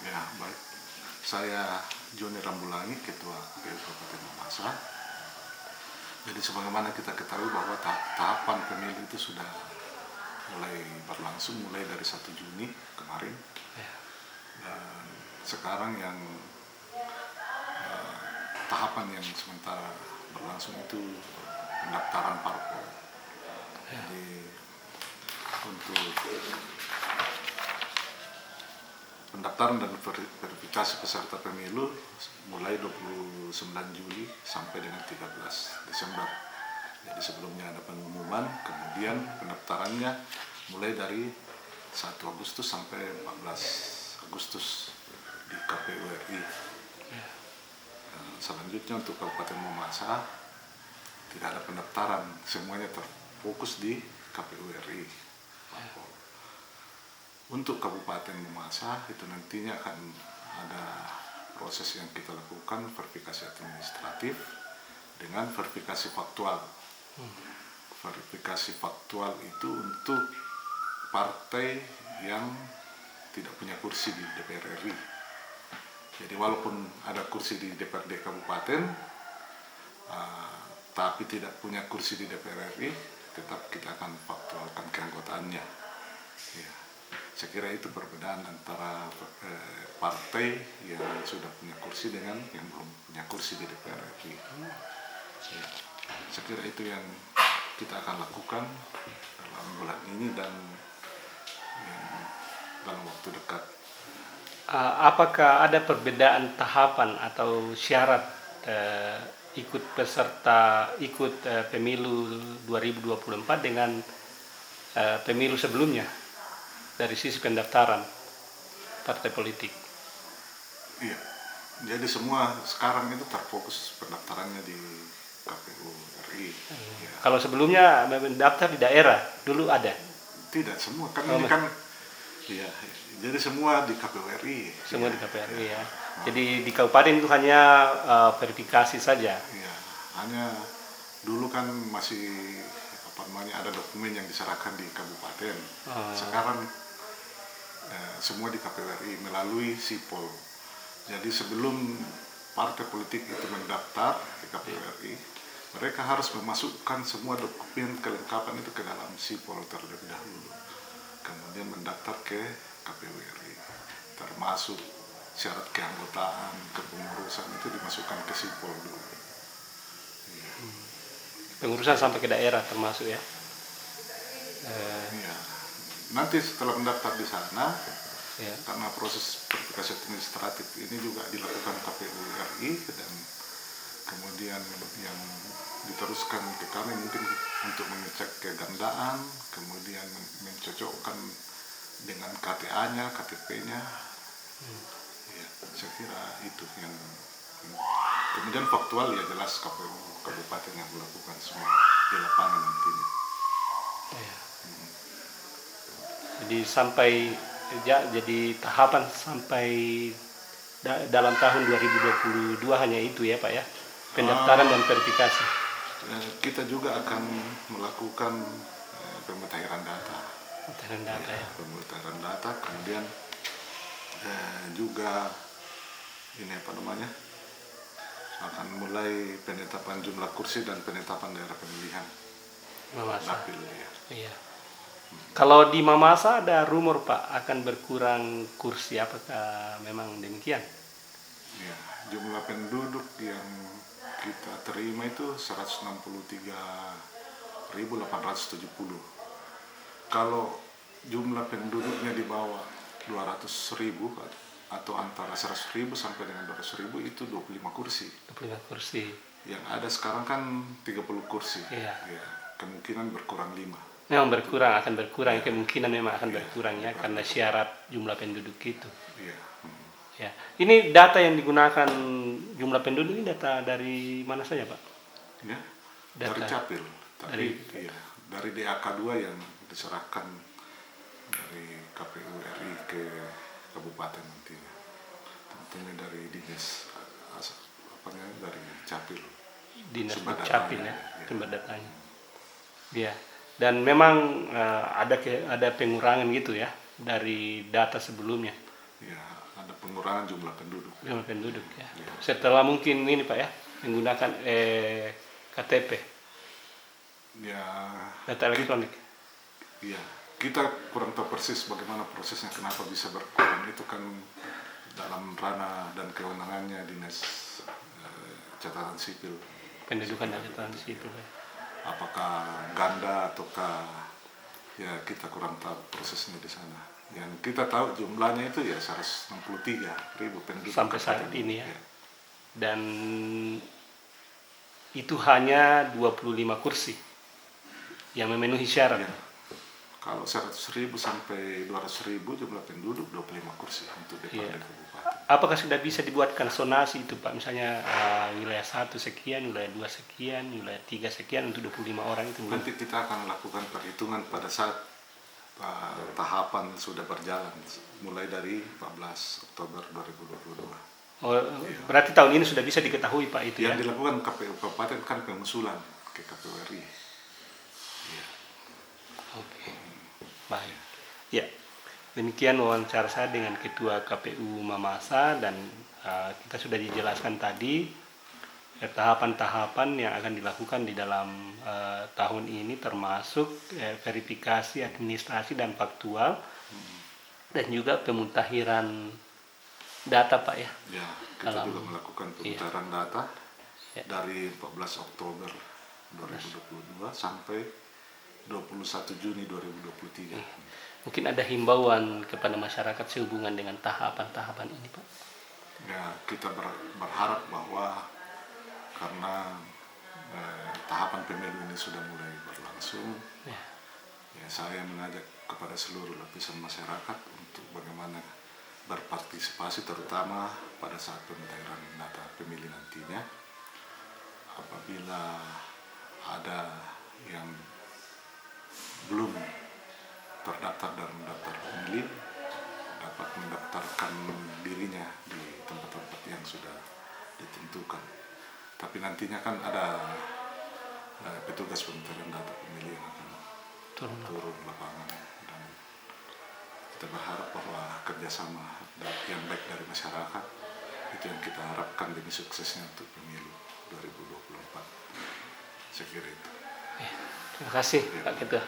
Ya, baik. Saya Joni Rambulangi, Ketua KPU Kabupaten Mamasa. Jadi sebagaimana kita ketahui bahwa tahapan pemilu itu sudah mulai berlangsung mulai dari 1 Juni kemarin. Dan sekarang yang tahapan yang sementara berlangsung itu pendaftaran parpol. Jadi untuk pendaftaran dan verifikasi peserta pemilu mulai 29 Juli sampai dengan 13 Desember. Jadi sebelumnya ada pengumuman, kemudian pendaftarannya mulai dari 1 Agustus sampai 14 Agustus di KPU RI. Selanjutnya untuk Kabupaten Mamasa tidak ada pendaftaran, semuanya terfokus di KPU RI. Untuk Kabupaten Mamasa itu nantinya akan ada proses yang kita lakukan, verifikasi administratif dengan verifikasi faktual. Verifikasi faktual itu untuk partai yang tidak punya kursi di DPR RI. Jadi walaupun ada kursi di DPRD Kabupaten, tapi tidak punya kursi di DPR RI, tetap kita akan faktualkan keanggotaannya. Ya. Saya kira itu perbedaan antara partai yang sudah punya kursi dengan yang belum punya kursi di DPR RI. Ya. Saya kira itu yang kita akan lakukan dalam bulan ini dan dalam waktu dekat. Apakah ada perbedaan tahapan atau syarat ikut pemilu 2024 dengan pemilu sebelumnya dari sisi pendaftaran partai politik? Iya, jadi semua sekarang itu terfokus pendaftarannya di KPU RI. Ya. Kalau sebelumnya mendaftar di daerah dulu ada? Tidak semua, kan ini kan ya, jadi semua di KPU RI. Semua di KPU RI ya. Jadi di kabupaten itu hanya verifikasi saja. Iya, hanya dulu kan masih ada dokumen yang diserahkan di kabupaten. Sekarang semua di KPU RI melalui SIPOL. Jadi sebelum partai politik itu mendaftar di KPU RI, mereka harus memasukkan semua dokumen kelengkapan itu ke dalam SIPOL terlebih dahulu. Kemudian mendaftar ke KPU RI, termasuk syarat keanggotaan, kepengurusan itu dimasukkan ke SIPOL dulu. Pengurusan sampai ke daerah termasuk ya? Ya. Nanti setelah mendaftar di sana, karena proses verifikasi administratif ini juga dilakukan KPU RI dan kemudian yang diteruskan ke kami mungkin untuk mengecek kegandaan, kemudian mencocokkan dengan KTA-nya, KTP-nya. Ya, saya kira itu yang kemudian faktual ya jelas KPU kabupaten yang melakukan semua di lapangan nantinya. Jadi tahapan sampai dalam tahun 2022 hanya itu ya Pak ya, pendaftaran dan verifikasi. Kita juga akan melakukan pemutahiran data. Pemutahiran data, kemudian juga akan mulai penetapan jumlah kursi dan penetapan daerah pemilihan. Dapil ya. Iya. Kalau di Mamasa ada rumor Pak akan berkurang kursi, apakah memang demikian? Ya, jumlah penduduk yang kita terima itu 163.870. Kalau jumlah penduduknya di bawah 200.000 atau antara 100.000 sampai dengan 200.000 itu 25 kursi. 25 kursi. Yang ada sekarang kan 30 kursi. Iya. Ya, kemungkinan berkurang 5. Memang akan berkurang, kemungkinan memang akan berkurang ya, karena syarat jumlah penduduk itu. Iya. Ya, ini data yang digunakan jumlah penduduk ini data dari mana saja Pak? Ya, dari Capil. Tapi dari DAK 2 yang diserahkan dari KPU RI ke kabupaten nantinya. Tentunya dari dinas dari Capil. Dinas Capil ya, sumber datanya. Ya. Dan memang ada pengurangan gitu ya dari data sebelumnya. Ya, ada pengurangan jumlah penduduk. Jumlah penduduk ya. Ya. Setelah mungkin ini Pak ya, menggunakan KTP, Ya, data elektronik. iya. Kita kurang tahu persis bagaimana prosesnya, kenapa bisa berkurang. Itu kan dalam ranah dan kewenangannya Dinas Catatan Sipil. Pendudukan dan catatan sipil. Ya. Apakah ganda ataukah, ya kita kurang tahu prosesnya di sana. Yang kita tahu jumlahnya itu ya 163.000 penduduk Sampai saat kabupaten. ini ya. Ya. Dan itu hanya 25 kursi yang memenuhi syarat. Ya. Kalau 100.000 sampai 200.000 jumlah penduduk 25 kursi untuk DPRD Iya. kabupaten. Apakah sudah bisa dibuatkan sonasi itu Pak? Misalnya wilayah 1 sekian, wilayah 2 sekian, wilayah 3 sekian untuk 25 orang itu. Nanti kita akan lakukan perhitungan pada saat tahapan sudah berjalan, mulai dari 14 Oktober 2022. Oh, berarti tahun ini sudah bisa diketahui Pak itu Yang ya? dilakukan KPU Kabupaten kan pengusulan ke KPU RI. Ya. Oke, baik. Ya, demikian wawancara saya dengan Ketua KPU Mamasa dan kita sudah dijelaskan tadi tahapan-tahapan yang akan dilakukan di dalam tahun ini termasuk verifikasi administrasi dan faktual dan juga pemutakhiran data Pak ya. Ya, kita juga melakukan pemutaran data Ya. dari 14 Oktober 2022 sampai 21 Juni 2023. Mungkin ada himbauan kepada masyarakat sehubungan dengan tahapan-tahapan ini Pak. Ya, kita berharap bahwa karena tahapan pemilu ini sudah mulai berlangsung, ya saya mengajak kepada seluruh lapisan masyarakat untuk bagaimana berpartisipasi, terutama pada saat pemutakhiran data pemilih nantinya. Apabila ada yang belum terdaftar dalam daftar pemilih, dapat mendaftarkan dirinya di tempat-tempat yang sudah ditentukan. Tapi nantinya kan ada petugas pemutakhiran data pemilih yang akan turun lapangan, dan kita berharap bahwa kerjasama yang baik dari masyarakat itu yang kita harapkan demi suksesnya untuk pemilu 2024. Saya kira itu. Terima kasih Pak Ketua.